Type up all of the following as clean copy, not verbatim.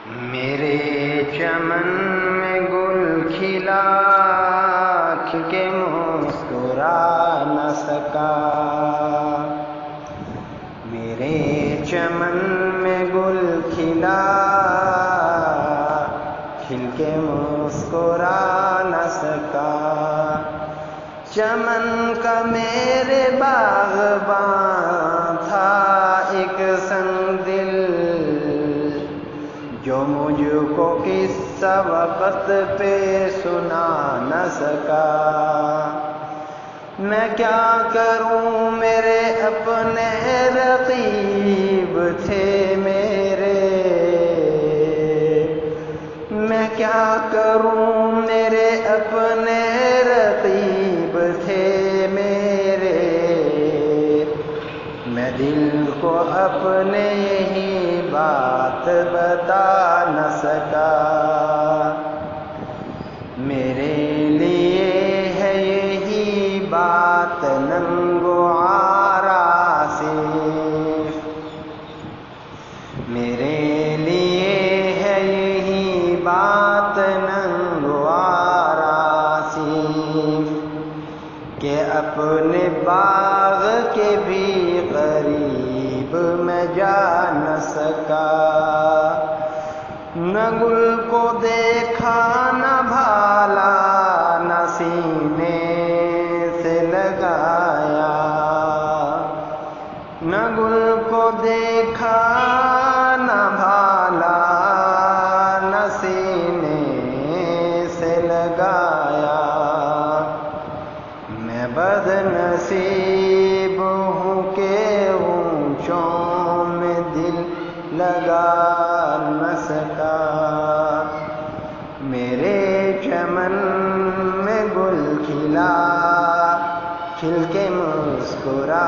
میرے چمن میں گل کھلا کہ مسکرا نہ سکا، میرے چمن میں گل کھلا کھل کے مسکرا نہ سکا، چمن کا میرے باغباں تھا ایک سنگ دل، جو مجھ کو قصہ وقت پہ سنا نہ سکا۔ میں کیا کروں میرے اپنے رقیب تھے میرے، میں کیا کروں میرے اپنے رقیب تھے میرے، میں دل کو اپنے یہی بات بتا نہ سکا، میرے لیے ہے یہی بات ننگ و عارا صرف، میرے لیے ہے یہی بات ننگ و عارا صرف، کہ اپنے باغ کے بھی قریب میں جا نہ سکا، نہ گل کو دیکھا نہ بھالا نہ سینے سے لگایا، نہ گل کو دیکھا نہ بھالا نہ سینے سے لگایا، میں بد نصیب ہوں کہ اونچوں میں دل لگا نہ سکا، میرے چمن میں گل کھلا کھل کے مسکرا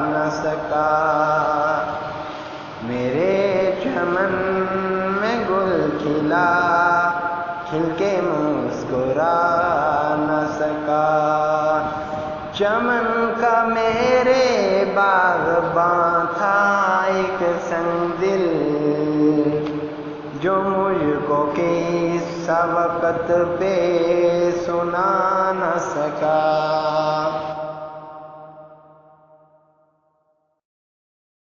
نہ سکا، میرے چمن میں گل کھلا کھل کے مسکرا نہ سکا، چمن کا میرے باغباں تھا ایک سنگ دل، جو مجھ کو قصہ وقت پہ سنا نہ سکا۔